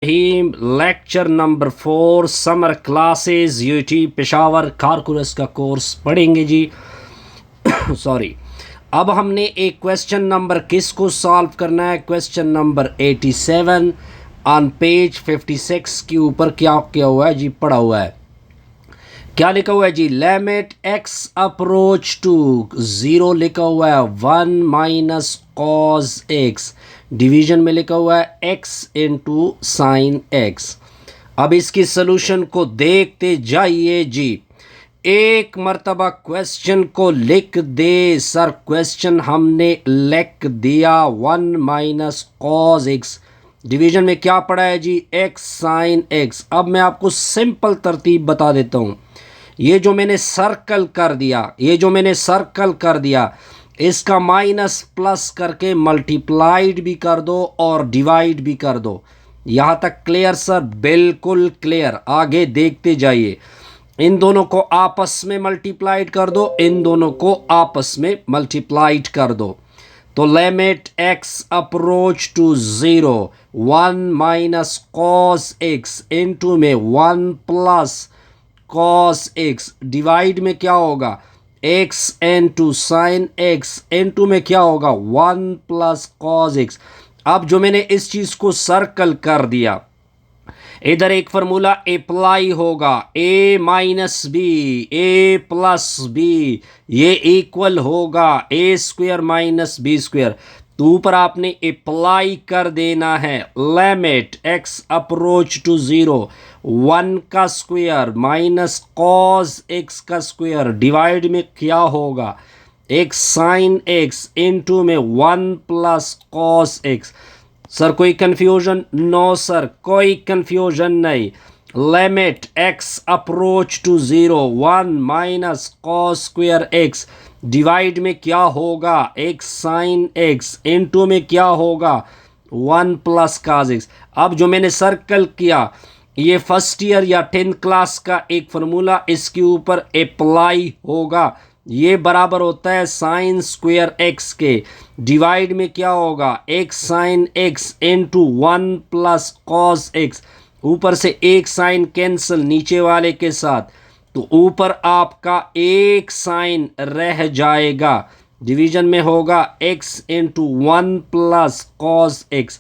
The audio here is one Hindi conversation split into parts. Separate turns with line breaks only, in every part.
रहीम lecture number 4 summer classes UT Peshawar calculus का कोर्स पढ़ेंगे जी। सॉरी। अब हमने एक क्वेश्चन नंबर किसको सॉल्व करना है? क्वेश्चन नंबर 87 ऑन पेज 56 के ऊपर क्या क्या हुआ है जी? पढ़ा हुआ है, क्या लिखा हुआ है जी? Limit x approach to zero लिखा हुआ है 1 माइनस कॉज एक्स, डिवीजन में लिखा हुआ है x इंटू साइन एक्स। अब इसकी सोल्यूशन को देखते जाइए जी। एक मर्तबा क्वेश्चन को लिख दे सर। क्वेश्चन हमने लिख दिया 1 माइनस कॉज एक्स, डिवीजन में क्या पड़ा है जी? x sine x. अब मैं आपको सिंपल तरतीब बता देता हूँ। ये जो मैंने सर्कल कर दिया, इसका माइनस प्लस करके मल्टीप्लाइड भी कर दो और डिवाइड भी कर दो। यहाँ तक क्लियर सर? बिल्कुल क्लियर। आगे देखते जाइए। इन दोनों को आपस में मल्टीप्लाइड कर दो, इन दोनों को आपस में मल्टीप्लाइड कर दो। तो limit x approach to zero 1 minus cos x into में 1 प्लस कॉस एक्स, डिवाइड में क्या होगा? X into sine x, into में क्या होगा? 1 प्लस कॉस एक्स। अब जो मैंने इस चीज को सर्कल कर दिया, इधर एक फार्मूला अप्लाई होगा, A minus B A plus B, ये इक्वल होगा A square minus B square. तो ऊपर आपने अप्लाई कर देना है limit x approach to zero 1 का स्क्वायर माइनस कॉस एक्स का स्क्वायर, डिवाइड में क्या होगा? एक्स साइन एक्स इंटू में 1 प्लस कॉस एक्स। सर कोई कंफ्यूजन? नो सर, कोई कंफ्यूजन नहीं। Limit x approach to zero 1 minus cos square x, divide में क्या होगा? एक्स साइन एक्स इंटू में क्या होगा? 1 प्लस कॉस एक्स। अब जो मैंने सर्कल किया, ये फर्स्ट ईयर या 10th क्लास का एक फार्मूला इसके ऊपर अप्लाई होगा। ये बराबर होता है साइन स्क्वायर एक्स के, डिवाइड में क्या होगा? X sine x into 1 plus cos x. ऊपर से एक साइन कैंसिल नीचे वाले के साथ, तो ऊपर आपका एक साइन रह जाएगा, डिवीजन में होगा x into 1 plus cos x.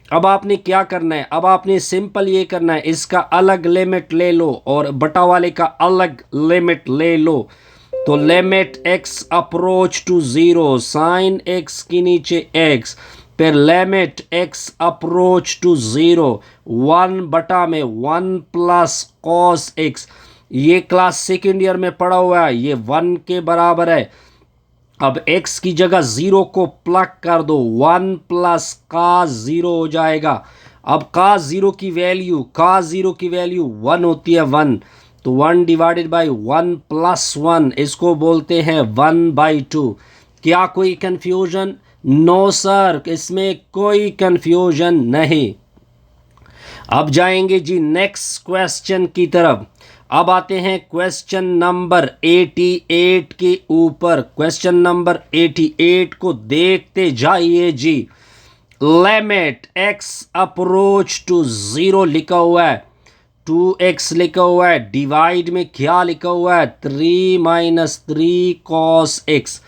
अब आपने क्या करना है? अब आपने सिंपल ये करना है, इसका अलग लिमिट ले लो और बटा वाले का अलग लिमिट ले लो। तो limit x approach to zero sine x के नीचे एक्स, फिर limit x approach to zero 1 बटा में 1 प्लस कॉस एक्स। ये क्लास सेकेंड ईयर में पढ़ा हुआ है, ये 1 के बराबर है। अब x की जगह 0 को प्लग कर दो, 1 प्लस का 0 हो जाएगा। अब का 0 की वैल्यू 1 होती है 1, तो 1 डिवाइडेड बाई 1 प्लस 1, इसको बोलते हैं 1/2। क्या कोई कंफ्यूजन? नो सर, इसमें कोई कंफ्यूजन नहीं। अब जाएंगे जी नेक्स्ट क्वेश्चन की तरफ। अब आते हैं क्वेश्चन नंबर 88 के ऊपर। क्वेश्चन नंबर 88 को देखते जाइए जी। Limit x approach to zero लिखा हुआ है, 2x लिखा हुआ है, डिवाइड में क्या लिखा हुआ है? 3 माइनस 3 कॉस एक्स।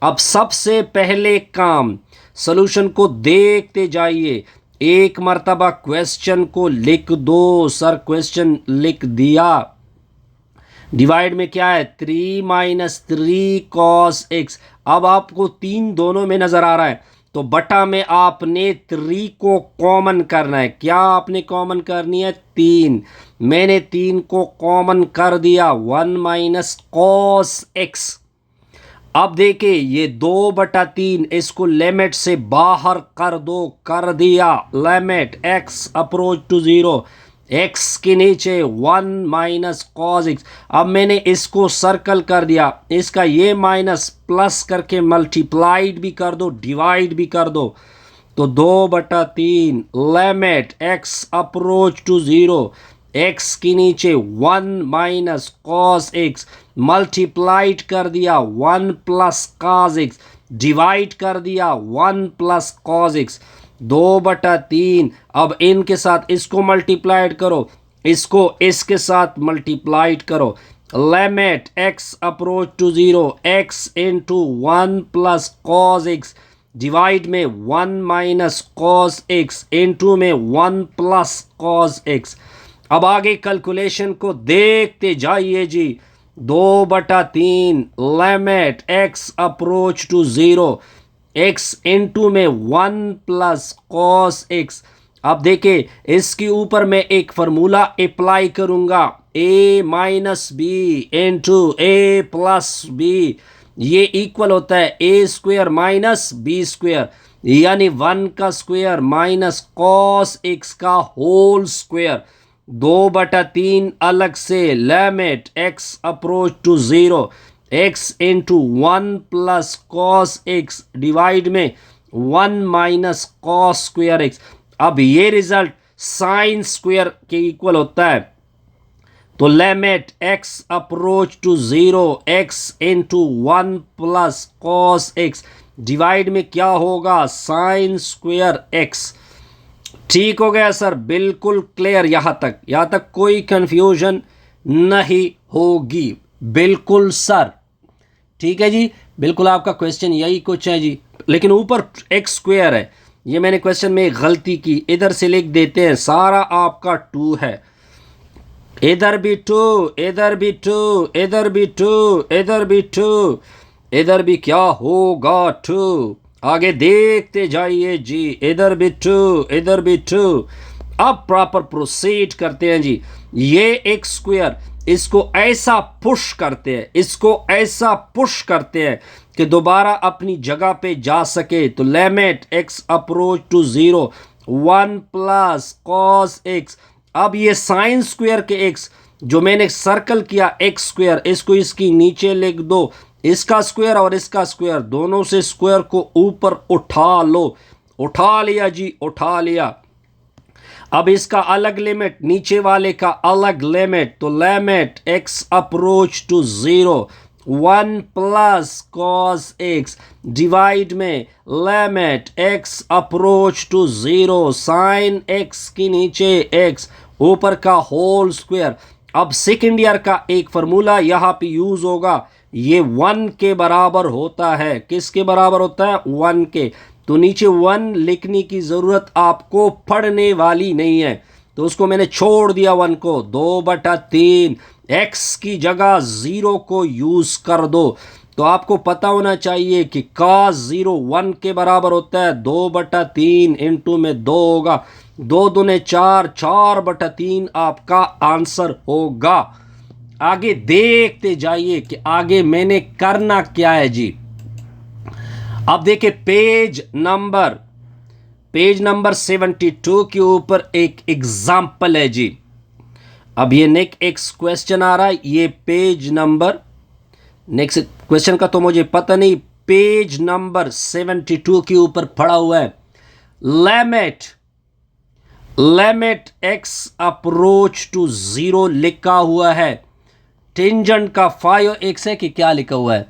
अब सबसे पहले काम, सोल्यूशन को देखते जाइए। एक मर्तबा क्वेश्चन को लिख दो। सर क्वेश्चन लिख दिया, डिवाइड में क्या है? 3 माइनस 3 कॉस एक्स। अब आपको 3 दोनों में नजर आ रहा है, तो बटा में आपने 3 को कॉमन करना है। क्या आपने कॉमन करनी है? 3। मैंने 3 को कॉमन कर दिया, 1 माइनस कॉस एक्स। अब देखिए ये 2/3, इसको लिमिट से बाहर कर दो, कर दिया। Limit x approach to zero, x के नीचे 1 माइनस कॉस एक्स। अब मैंने इसको सर्कल कर दिया, इसका ये माइनस प्लस करके मल्टीप्लाइड भी कर दो, डिवाइड भी कर दो। तो 2/3 limit x approach to zero, x के नीचे 1 माइनस कॉस एक्स, मल्टीप्लाइड कर दिया 1 प्लस कॉस एक्स, डिवाइड कर दिया 1 प्लस कॉस एक्स। 2/3। अब इनके साथ इसको मल्टीप्लाइड करो, इसको इसके साथ मल्टीप्लाइड करो। Limit x approach to 0 x into 1 plus cos x divide में 1 माइनस कॉस x इंटू में 1 प्लस कॉस x। अब आगे कैलकुलेशन को देखते जाइए जी। 2/3 limit x approach to 0 x into में 1 प्लस कॉस x। अब देखिए इसके ऊपर मैं एक फार्मूला अप्लाई करूंगा, a minus B into A plus B, ये इक्वल होता है A square minus B square, यानी 1 का स्क्वेयर माइनस कॉस एक्स का होल स्क्वेयर। 2/3 अलग से limit x approach to 0 x into 1 plus cos x divide में 1 माइनस कॉस स्क्वेयर एक्स। अब ये रिजल्ट साइन स्क्वेयर के इक्वल होता है, तो limit x approach to 0 x into 1 plus cos x divide में क्या होगा, साइन स्क्वेयर x। ठीक हो गया सर, बिल्कुल क्लियर। यहाँ तक कोई कंफ्यूजन नहीं होगी, बिल्कुल सर। ठीक है जी, बिल्कुल आपका क्वेश्चन यही कुछ है जी, लेकिन ऊपर एक्स स्क्वेयर है, ये मैंने क्वेश्चन में एक गलती की, इधर से लिख देते हैं सारा आपका 2 है, इधर भी 2, इधर भी 2, इधर भी 2, इधर भी 2, इधर भी क्या होगा 2। आगे देखते जाइए जी, इधर भी 2, इधर भी 2। अब प्रॉपर प्रोसीड करते हैं जी। ये एक्स स्क्वायर इसको ऐसा पुश करते हैं, इसको ऐसा पुश करते हैं कि दोबारा अपनी जगह पे जा सके। तो limit x approach to 0 1 plus cos x। अब ये साइन स्क्वायर के x जो मैंने सर्कल किया x स्क्वायर, इसको इसकी नीचे लिख दो, इसका स्क्वायर और इसका स्क्वायर दोनों से स्क्वायर को ऊपर उठा लो। उठा लिया जी, उठा लिया। अब इसका अलग लिमिट, नीचे वाले का अलग लिमिट, तो limit x approach to 0 1 plus cos x divide में limit x approach to 0 sine x के नीचे x ऊपर का होल स्क्वायर। अब सेकेंड ईयर का एक फार्मूला यहाँ पे यूज होगा, ये 1 के बराबर होता है। किसके बराबर होता है, 1 के। तो नीचे 1 लिखने की ज़रूरत आपको पड़ने वाली नहीं है, तो उसको मैंने छोड़ दिया 1 को। 2/3 x की जगह 0 को यूज़ कर दो। तो आपको पता होना चाहिए कि cos 0 1 के बराबर होता है। 2/3 इंटू में 2 होगा, 2 दूने 4, 4/3 आपका आंसर होगा। आगे देखते जाइए कि आगे मैंने करना क्या है जी। अब देखिए पेज नंबर 72 के ऊपर एक एग्जाम्पल है जी। अब ये नेक्स्ट क्वेश्चन आ रहा है, ये पेज नंबर, नेक्स्ट क्वेश्चन का तो मुझे पता नहीं, पेज नंबर 72 के ऊपर पड़ा हुआ है। लिमिट x अप्रोच टू 0 लिखा हुआ है। टेंजेंट का 5x है कि क्या लिखा हुआ है,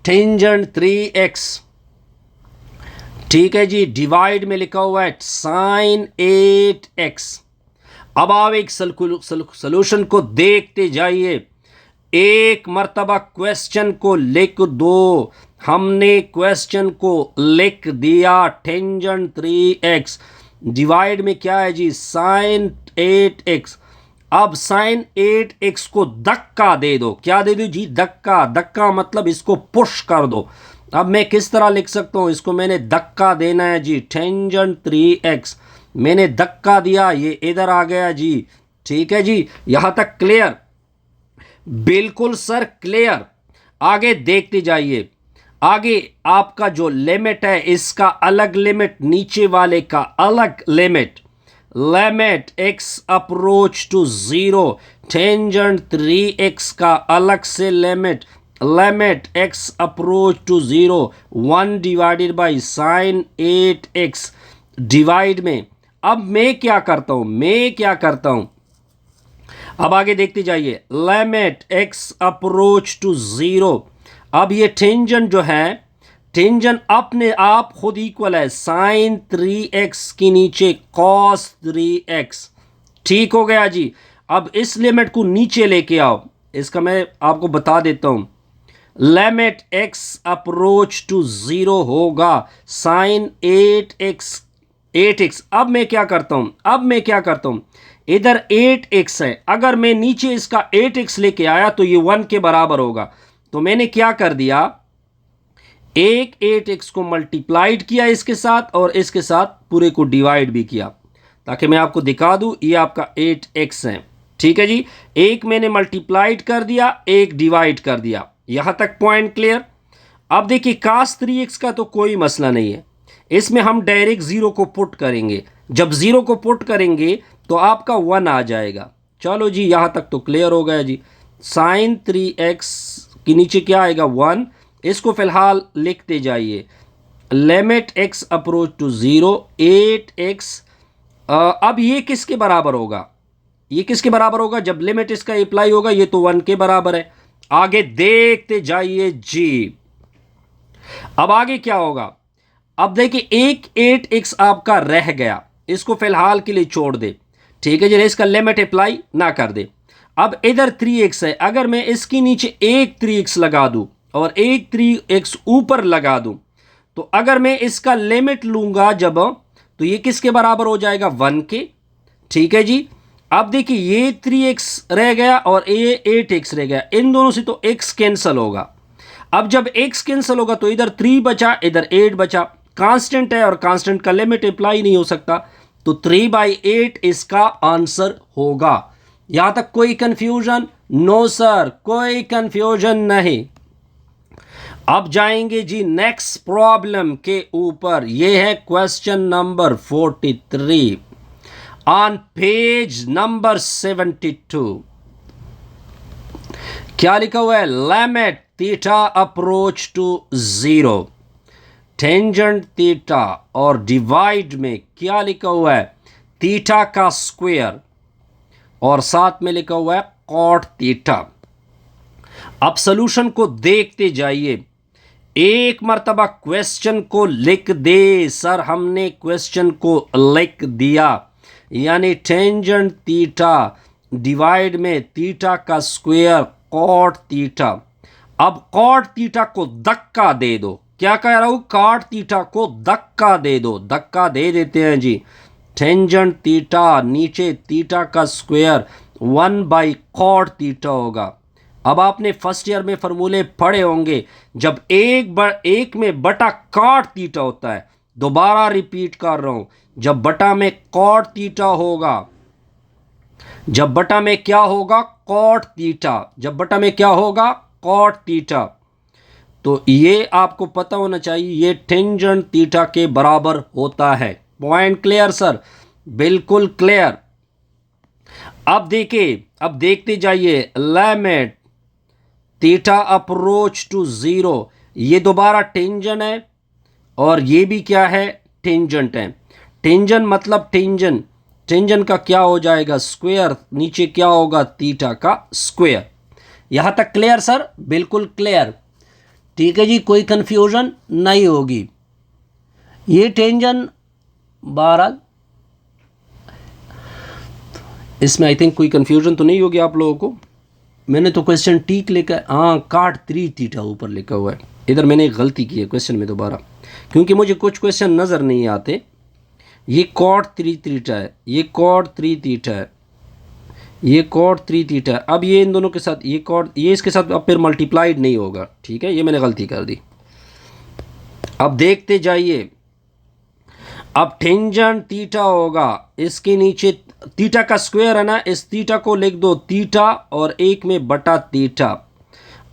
टेंजेंट 3x। ठीक है जी, डिवाइड में लिखा हुआ है साइन 8x। अब आप एक सॉल्यूशन को देखते जाइए, एक मर्तबा क्वेश्चन को लिख दो। हमने क्वेश्चन को लिख दिया, टेंजेंट 3x डिवाइड में क्या है जी, साइन 8x। अब साइन 8x को धक्का दे दो। क्या दे दो जी, धक्का। धक्का मतलब इसको पुश कर दो। अब मैं किस तरह लिख सकता हूं, इसको मैंने धक्का देना है जी, टेंजेंट 3x मैंने धक्का दिया, ये इधर आ गया जी। ठीक है जी, यहां तक क्लियर, बिल्कुल सर क्लियर। आगे देखते जाइए। आगे आपका जो लिमिट है, इसका अलग लिमिट, नीचे वाले का अलग limit. Limit x approach to 0 tangent 3x का अलग से limit. Limit x approach to 0 1 divided by sine 8x divide में। अब मैं क्या करता हूं, अब आगे देखते जाइए। लिमिट x अप्रोच टू 0, अब ये टेंजेंट जो है, टेंजेंट अपने आप खुद इक्वल है साइन 3x के नीचे कॉस 3x। ठीक हो गया जी। अब इस लिमिट को नीचे लेके आओ, इसका मैं आपको बता देता हूं। लिमिट x अप्रोच टू 0 होगा साइन 8x। अब मैं क्या करता हूं, इधर 8x है, अगर मैं नीचे इसका 8x लेके आया तो ये 1 के बराबर होगा। तो मैंने क्या कर दिया, एक 8x को मल्टीप्लाइड किया इसके साथ और इसके साथ पूरे को डिवाइड भी किया, ताकि मैं आपको दिखा दूं ये आपका 8x है। ठीक है जी, एक मैंने मल्टीप्लाइड कर दिया, एक डिवाइड कर दिया। यहां तक पॉइंट क्लियर। अब देखिए cos 3x का तो कोई मसला नहीं है, इसमें हम डायरेक्ट 0 को पुट करेंगे। जब 0 को पुट करेंगे तो आपका 1 आ जाएगा। चलो जी, यहां तक तो क्लियर हो गया जी। साइन 3x के नीचे क्या आएगा 1, इसको फिलहाल लिखते जाइए। Limit x approach to 0 8x। अब ये किसके बराबर होगा, ये किसके बराबर होगा, जब लिमिट इसका अप्लाई होगा ये तो 1 के बराबर है। आगे देखते जाइए जी। अब आगे क्या होगा, अब देखिए एक 8x आपका रह गया, इसको फिलहाल के लिए छोड़ दे। ठीक है जी, इसका लिमिट अप्लाई ना कर दे। अब इधर 3x है, अगर मैं इसके नीचे एक 3x लगा दूं और एक 3x ऊपर लगा दूं, तो अगर मैं इसका लिमिट लूंगा जब, तो ये किसके बराबर हो जाएगा 1 के। ठीक है जी। अब देखिए ये 3x रह गया और ये 8x रह गया, इन दोनों से तो x कैंसिल होगा। अब जब x कैंसिल होगा तो इधर 3 बचा, इधर 8 बचा। कांस्टेंट है और कांस्टेंट का लिमिट अप्लाई नहीं हो सकता, तो 3/8 इसका आंसर होगा। यहां तक कोई कंफ्यूजन? नो सर, कोई कंफ्यूजन नहीं। अब जाएंगे जी नेक्स्ट प्रॉब्लम के ऊपर। यह है question number 43 on page number 72। क्या लिखा हुआ है, limit theta approach to 0 tangent theta, और डिवाइड में क्या लिखा हुआ है, थीटा का स्क्वायर, और साथ में लिखा हुआ है कॉट थीटा। अब सॉल्यूशन को देखते जाइए, एक मर्तबा क्वेश्चन को लिख दे। सर हमने क्वेश्चन को लिख दिया, यानी टेंजेंट थीटा डिवाइड में थीटा का स्क्वायर कॉट थीटा। अब कॉट थीटा को धक्का दे दो, क्या कह रहा हूं, कॉट थीटा को धक्का दे दो। धक्का दे देते हैं जी। टेंजेंट थीटा नीचे थीटा का स्क्वायर 1/कॉट थीटा होगा। अब आपने फर्स्ट ईयर में फॉर्मूले पढ़े होंगे, जब एक में बटा कॉट थीटा होता है, दोबारा रिपीट कर रहा हूं, जब बटा में कॉट थीटा होगा, जब बटा में क्या होगा कॉट थीटा, जब बटा में क्या होगा कॉट थीटा, तो ये आपको पता होना चाहिए ये टेंजेंट थीटा के बराबर होता है। Point clear sir? बिल्कुल क्लियर। अब देखिए, अब देखते जाइए, लिमिट थीटा अप्रोच टू 0, ये दोबारा टेंजेंट है और ये भी क्या है, टेंजेंट है। टेंजेंट मतलब टेंजेंट का क्या हो जाएगा स्क्वायर, नीचे क्या होगा थीटा का स्क्वायर। यहां तक क्लियर सर? बिल्कुल क्लियर। ठीक है जी, कोई कंफ्यूजन नहीं होगी। ये टेंजेंट बहरहाल इसमें आई थिंक कोई कंफ्यूजन तो नहीं होगी आप लोगों को। मैंने तो क्वेश्चन ठीक लिखा है, हाँ काट 3 थीटा ऊपर लिखा हुआ है। इधर मैंने एक गलती की है क्वेश्चन में दोबारा, क्योंकि मुझे कुछ क्वेश्चन नज़र नहीं आते। ये कॉट 3 थीटा है, ये कॉट 3 थीटा है, ये कॉट 3 थीटा है। अब ये इन दोनों के साथ ये कॉट, ये इसके साथ अब फिर मल्टीप्लाइड नहीं होगा। ठीक है, ये मैंने गलती कर दी। अब देखते जाइए, अब टेंजेंट थीटा होगा, इसके नीचे थीटा का स्क्वायर है ना, इस थीटा को लिख दो थीटा और एक में बटा थीटा।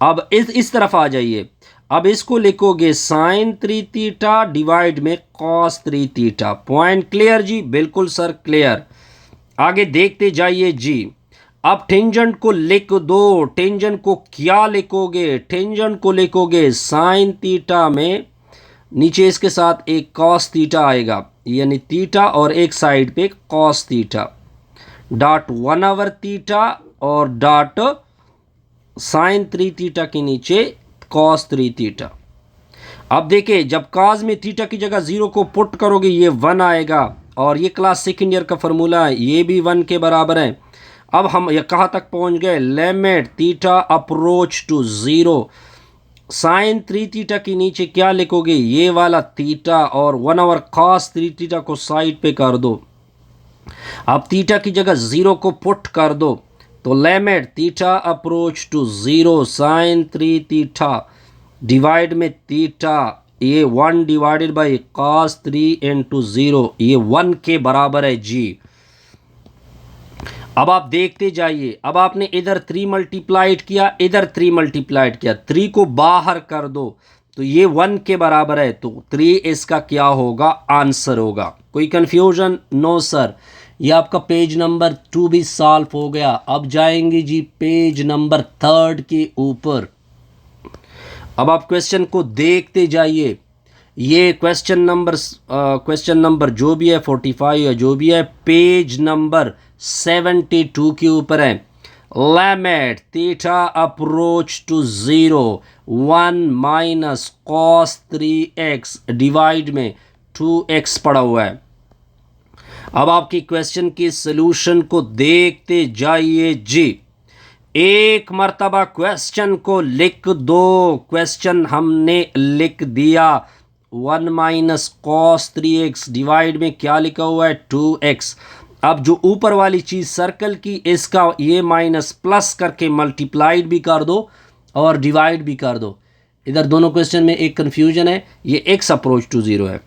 अब इस तरफ आ जाइए, अब इसको लिखोगे साइन 3 थीटा डिवाइड में कॉस 3 थीटा। पॉइंट क्लियर जी? बिल्कुल सर क्लियर। आगे देखते जाइए जी। अब टेंजेंट को लिख दो, टेंजेंट को क्या लिखोगे, टेंजेंट को लिखोगे साइन थीटा में नीचे इसके साथ एक कॉस थीटा आएगा, यानी थीटा और एक साइड पे कॉस थीटा, डॉट 1/, थीटा और डॉट साइन 3 थीटा के नीचे कॉस 3 थीटा। अब देखिए जब काज में थीटा की जगह 0 को पुट करोगे ये 1 आएगा, और ये क्लास सेकेंड ईयर का फॉर्मूला है, ये भी 1 के बराबर है। अब हम ये कहाँ तक पहुँच गए, limit theta approach to 0, sine 3 theta के नीचे क्या लिखोगे, ये वाला थीटा, और 1/cos कॉस 3 थीटा को साइड पे कर दो। अब थीटा की जगह 0 को पुट कर दो, तो limit theta approach to 0 sine 3 theta divide में थीटा, ये 1 डिवाइडेड बाई cos 3 इंटू 0, ये 1 के बराबर है जी। अब आप देखते जाइए, अब आपने इधर 3 मल्टीप्लाइड किया, इधर 3 मल्टीप्लाइड किया, 3 को बाहर कर दो तो ये 1 के बराबर है, तो 3 इसका क्या होगा, आंसर होगा। कोई कंफ्यूजन? No sir. ये आपका पेज नंबर 2 भी सॉल्व हो गया। अब जाएंगे जी पेज नंबर 3 के ऊपर। अब आप क्वेश्चन को देखते जाइए। ये क्वेश्चन नंबर जो भी है 45 है, जो भी है, पेज नंबर 72 के ऊपर है। Limit theta approach to 0 1 minus cos 3x divide में 2x पड़ा हुआ है। अब आपकी क्वेश्चन की सॉल्यूशन को देखते जाइए जी। एक मर्तबा क्वेश्चन को लिख दो। क्वेश्चन हमने लिख दिया, 1 माइनस कॉस 3x डिवाइड में क्या लिखा हुआ है, 2x। अब जो ऊपर वाली चीज़ सर्कल की, इसका ये माइनस प्लस करके मल्टीप्लाइड भी कर दो और डिवाइड भी कर दो। इधर दोनों क्वेश्चन में एक कन्फ्यूजन है, ये x अप्रोच टू 0 है।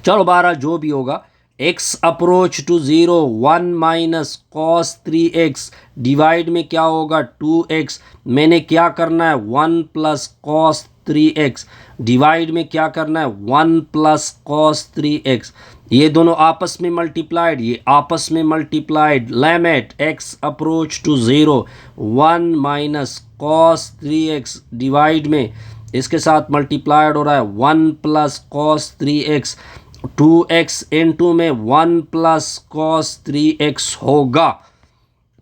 चलो 12 जो भी होगा, x approach to 0 1 minus cos 3x divide में क्या होगा, 2x। मैंने क्या करना है, 1 प्लस कॉस 3x डिवाइड में क्या करना है, 1 प्लस कॉस 3x। ये दोनों आपस में मल्टीप्लाइड, ये आपस में multiplied. Limit x approach to 0 1 minus cos 3x divide में इसके साथ मल्टीप्लाइड हो रहा है 1 plus cos 3x, 2x into में 1 प्लस कॉस 3x होगा।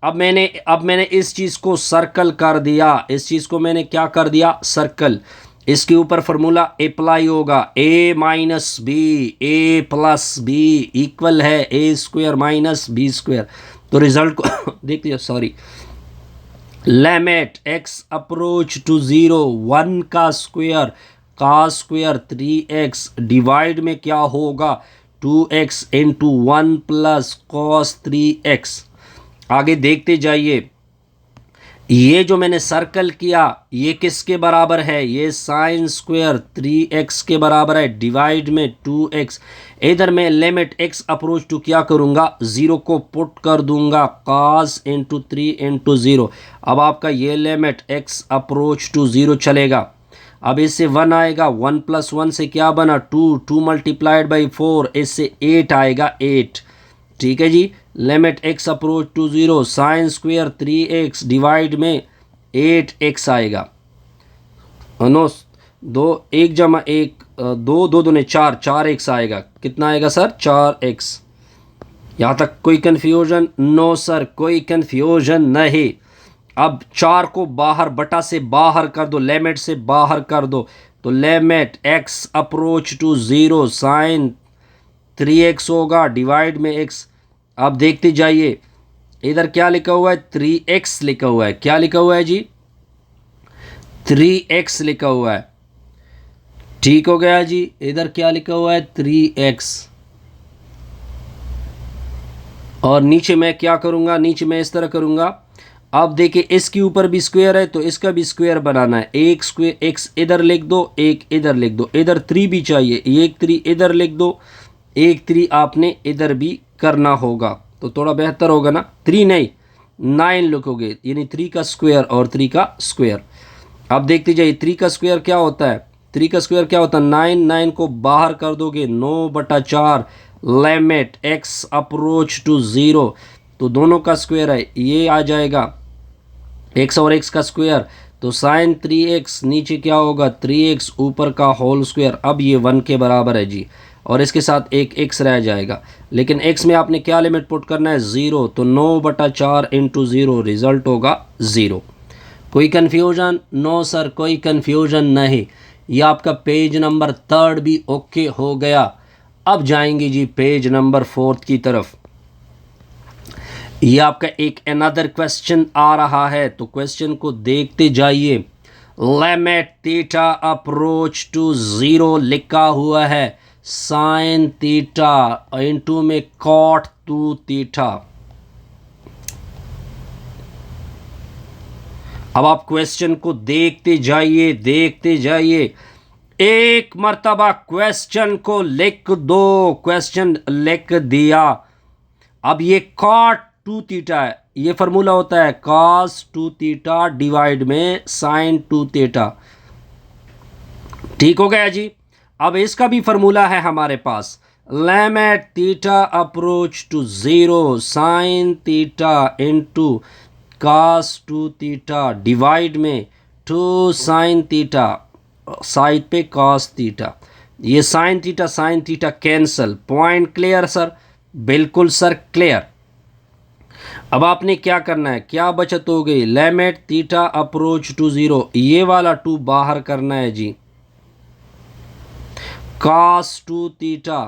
अब मैंने इस चीज़ को सर्कल कर दिया, इस चीज़ को मैंने क्या कर दिया, सर्कल। इसके ऊपर फार्मूला अप्लाई होगा, a minus B A plus B equal है a square minus B square. तो रिजल्ट को देख लिया, sorry. Limit x approach to 0 1 का स्क्वायर का स्क्वायर 3x डिवाइड में क्या होगा, 2x into 1 plus cos 3x। आगे देखते जाइए। ये जो मैंने सर्कल किया ये किसके बराबर है, ये साइन स्क्वायर 3x के बराबर है डिवाइड में 2x। इधर मैं लिमिट x अप्रोच टू क्या करूँगा, 0 को पुट कर दूंगा, cos इंटू 3 इंटू 0। अब आपका ये लिमिट x अप्रोच टू 0 चलेगा। अब इससे 1 आएगा, 1 प्लस 1 से क्या बना, 2 मल्टीप्लाइड बाई 4, इससे 8 आएगा, 8। ठीक है जी। Limit x approach to 0 sine square 3x divide में 8x आएगा। नो 2 1 जमा 1 2 2 दूने 4 4x आएगा। कितना आएगा सर, 4x। यहाँ तक कोई कन्फ्यूजन? नो सर, कोई कन्फ्यूजन नहीं। अब 4 को बाहर बटा से बाहर कर दो, लिमिट से बाहर कर दो, तो limit x approach to 0 sine 3x होगा डिवाइड में x। अब देखते जाइए, इधर क्या लिखा हुआ है, 3x लिखा हुआ है। क्या लिखा हुआ है जी, 3x लिखा हुआ है। ठीक हो गया जी। इधर क्या लिखा हुआ है, 3x। और नीचे मैं क्या करूँगा, नीचे मैं इस तरह करूँगा। अब देखिए इसके ऊपर भी स्क्वायर है तो इसका भी स्क्वायर बनाना है। एक स्क्वायर x इधर लिख दो, एक इधर लिख दो, इधर 3 भी चाहिए, एक 3 इधर लिख दो, एक 3 आपने इधर भी करना होगा तो थोड़ा बेहतर होगा ना। 3 नहीं 9 लिखोगे, यानी 3 का स्क्वायर और 3 का स्क्वायर। अब देखते जाइए 3 का स्क्वायर क्या होता है, 3 का स्क्वायर क्या होता है, 9। 9 को बाहर कर दोगे, 9/4 लिमिट x अप्रोच टू 0, तो दोनों का स्क्वायर है, ये आ जाएगा x और x का स्क्वायर, तो साइन 3x नीचे क्या होगा, 3x ऊपर का होल स्क्वायर। अब ये 1 के बराबर है जी, और इसके साथ एक x रह जाएगा। लेकिन x में आपने क्या लिमिट पुट करना है, 0, तो 9/4 इंटू 0 रिजल्ट होगा 0। कोई कन्फ्यूजन? नो सर, कोई कन्फ्यूजन नहीं। ये आपका पेज नंबर 3 भी ओके हो गया। अब जाएंगे जी पेज नंबर 4 की तरफ। ये आपका एक अनदर क्वेश्चन आ रहा है, तो क्वेश्चन को देखते जाइए। लिमिट थीटा अप्रोच टू 0 लिखा हुआ है साइन थीटा इनटू में कॉट 2 थीटा। अब आप क्वेश्चन को देखते जाइए, देखते जाइए, एक मर्तबा क्वेश्चन को लिख दो। क्वेश्चन लिख दिया। अब ये कॉट 2 थीटा है, ये फार्मूला होता है कॉस 2 थीटा डिवाइड में साइन 2 थीटा। ठीक हो गया जी। अब इसका भी फार्मूला है हमारे पास, limit theta approach to 0 sine theta into cos 2 theta divide में 2 साइन थीटा, साइड पे cos थीटा। ये sine theta cancel. Point clear sir? बिल्कुल सर क्लियर। अब आपने क्या करना है, क्या बचत हो गई, लिमिट थीटा अप्रोच टू 0, ये वाला 2 बाहर करना है जी, cos 2 थीटा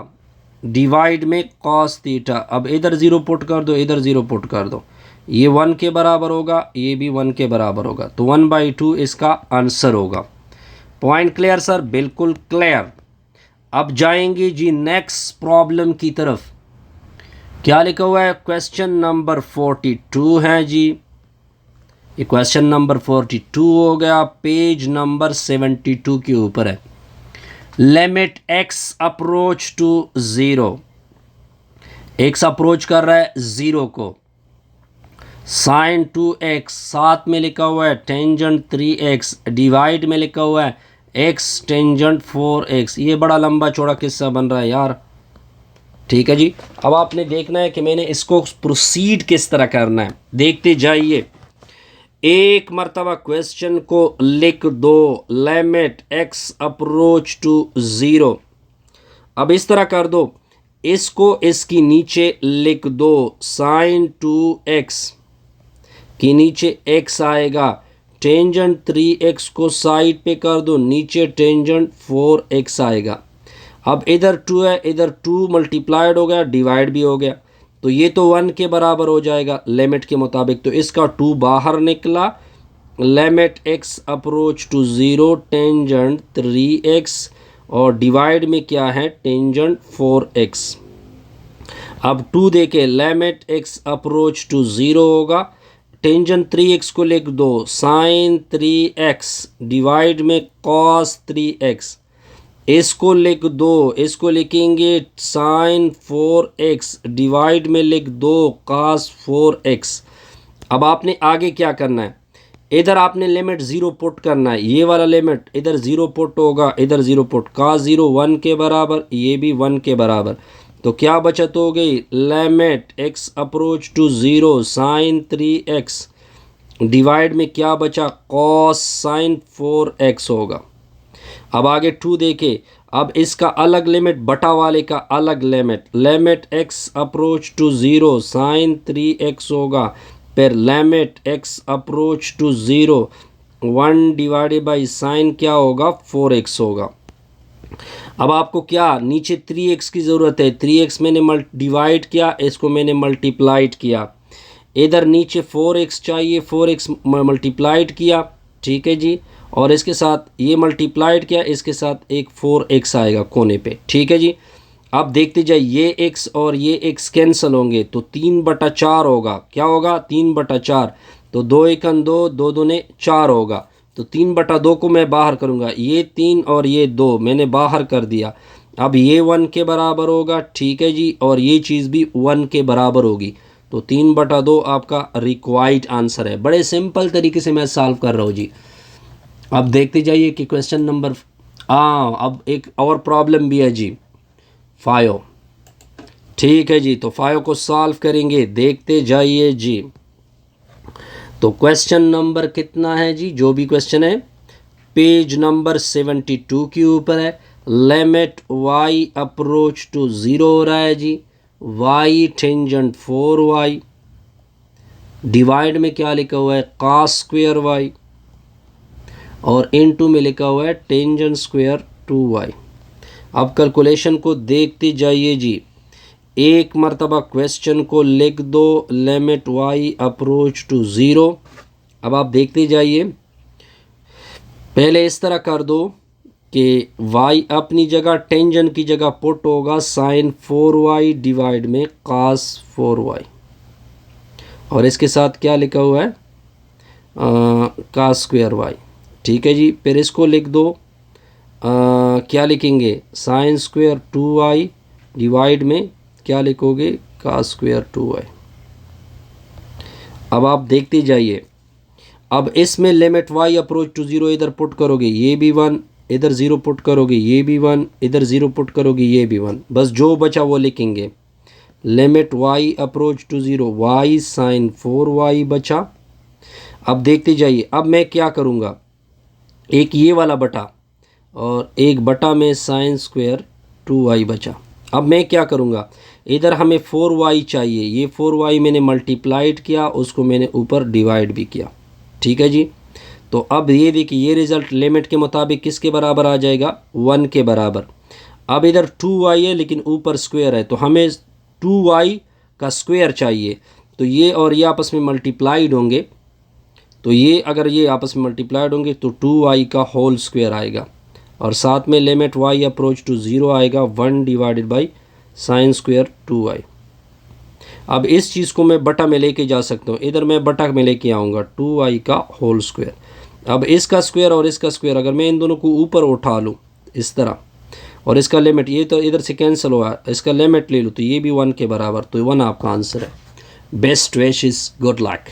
डिवाइड में cos थीटा। अब इधर 0 पुट कर दो, इधर 0 पुट कर दो, ये 1 के बराबर होगा, ये भी 1 के बराबर होगा, तो 1/2 इसका आंसर होगा। Point clear sir? बिल्कुल क्लियर। अब जाएंगे जी नेक्स्ट प्रॉब्लम की तरफ। क्या लिखा हुआ है, क्वेश्चन नंबर 42 है जी। ये क्वेश्चन नंबर 42 हो गया, पेज नंबर 72 के ऊपर है। Limit x approach to 0, x approach कर रहा है 0 को, साइन 2x, साथ में लिखा हुआ है टेंजेंट 3x डिवाइड में लिखा हुआ है x टेंजेंट 4x। ये बड़ा लंबा चौड़ा किस्सा बन रहा है यार। ठीक है जी। अब आपने देखना है कि मैंने इसको प्रोसीड किस तरह करना है, देखते जाइए। एक मर्तबा क्वेश्चन को लिख दो, लिमिट x अप्रोच टू 0। अब इस तरह कर दो, इसको इसकी नीचे लिख दो, साइन 2x कि नीचे x आएगा, टेंजेंट 3x को साइड पे कर दो, नीचे टेंजेंट 4x आएगा। अब इधर 2 है, इधर 2 मल्टीप्लाइड हो गया, डिवाइड भी हो गया, तो ये तो 1 के बराबर हो जाएगा लिमिट के मुताबिक, तो इसका 2 बाहर निकला। Limit x approach to 0 tangent 3x और डिवाइड में क्या है टेंजेंट 4x। अब 2 देके लिमिट x अप्रोच टू 0 होगा, टेंजेंट 3x को लिख दो, साइन 3x डिवाइड में कॉस 3x। इसको लिख दो, इसको लिखेंगे साइन 4x डिवाइड में लिख दो कॉस 4x। अब आपने आगे क्या करना है, इधर आपने लिमिट 0 पुट करना है, ये वाला लिमिट इधर 0 पुट होगा, इधर 0 पुट, कॉस 0 1 के बराबर, ये भी 1 के बराबर, तो क्या बचत हो गई, limit x approach to 0 sine 3x divide में क्या बचा कॉस साइन 4x होगा। अब आगे 2 देखे, अब इसका अलग लिमिट, बटा वाले का अलग limit, limit x approach to 0 sine 3x होगा, फिर limit x approach to 0 1 divided by sine क्या होगा 4x होगा। अब आपको क्या नीचे 3x की ज़रूरत है, 3x मैंने डिवाइड किया, इसको मैंने मल्टीप्लाइड किया, इधर नीचे 4x चाहिए, 4x मल्टीप्लाइड किया, ठीक है जी, और इसके साथ ये मल्टीप्लाइड किया, इसके साथ एक 4x आएगा कोने पे, ठीक है जी। अब देखते जाइए, ये x और ये x कैंसिल होंगे, तो 3/4 होगा, क्या होगा 3/4, तो 2 एकन 2, 2 दूने 4 होगा, तो 3/2 को मैं बाहर करूँगा, ये 3 और ये 2 मैंने बाहर कर दिया। अब ये 1 के बराबर होगा, ठीक है जी, और ये चीज़ भी 1 के बराबर होगी, तो 3/2 आपका रिक्वायर्ड आंसर है। बड़े सिंपल तरीके से मैं सॉल्व कर रहा हूँ जी। अब देखते जाइए कि क्वेश्चन नंबर, अब एक और प्रॉब्लम भी है जी 5, ठीक है जी, तो 5 को सॉल्व करेंगे, देखते जाइए जी। तो क्वेश्चन नंबर कितना है जी, जो भी क्वेश्चन है पेज नंबर 72 के ऊपर है। लिमिट y अप्रोच टू 0 हो रहा है जी, y टेंजेंट 4y डिवाइड में क्या लिखा हुआ है cos स्क्वायर y। और इनटू में लिखा हुआ है टेंजेंट स्क्वायर 2y। अब कैलकुलेशन को देखते जाइए जी। एक मरतबा क्वेश्चन को लिख दो, लिमिट y अप्रोच टू 0। अब आप देखते जाइए, पहले इस तरह कर दो कि y अपनी जगह टेंजेंट की जगह पुट होगा साइन 4y डिवाइड में cos 4y, और इसके साथ क्या लिखा हुआ है cos स्क्वायर y। ठीक है जी। फिर इसको लिख दो, क्या लिखेंगे साइन स्क्वायर 2y डिवाइड में क्या लिखोगे cos स्क्वायर 2y। अब आप देखते जाइए, अब इसमें लिमिट y अप्रोच टू 0 इधर पुट करोगे ये भी 1, इधर 0 पुट करोगे ये भी 1, इधर 0 पुट करोगे ये भी 1, बस जो बचा वो लिखेंगे। Limit y approach to 0 y sine 4y बचा। अब देखते जाइए, अब मैं क्या करूँगा, एक ये वाला बटा और एक बटा में साइन स्क्वायर 2y बचा। अब मैं क्या करूँगा, इधर हमें 4y चाहिए, ये 4y मैंने मल्टीप्लाइड किया, उसको मैंने ऊपर डिवाइड भी किया। ठीक है जी। तो अब ये देखिए, ये रिज़ल्ट लिमिट के मुताबिक किसके बराबर आ जाएगा 1 के बराबर। अब इधर 2y है लेकिन ऊपर स्क्वायर है, तो हमें 2y का स्क्वायर चाहिए, तो ये और ये आपस में मल्टीप्लाइड होंगे, तो ये अगर ये आपस में मल्टीप्लाइड होंगे तो 2y का होल स्क्वायर आएगा, और साथ में लिमिट y अप्रोच टू 0 आएगा 1 divided by sine square 2y। अब इस चीज़ को मैं बटा में लेके जा सकता हूँ, इधर मैं बटा में लेके आऊँगा 2y का होल स्क्वायर। अब इसका स्क्वायर और इसका स्क्वायर अगर मैं इन दोनों को ऊपर उठा लूँ इस तरह, और इसका लिमिट ये तो इधर से कैंसिल हुआ, इसका लिमिट ले लूँ तो ये भी 1 के बराबर, तो 1 आपका आंसर है। Best wishes, good luck.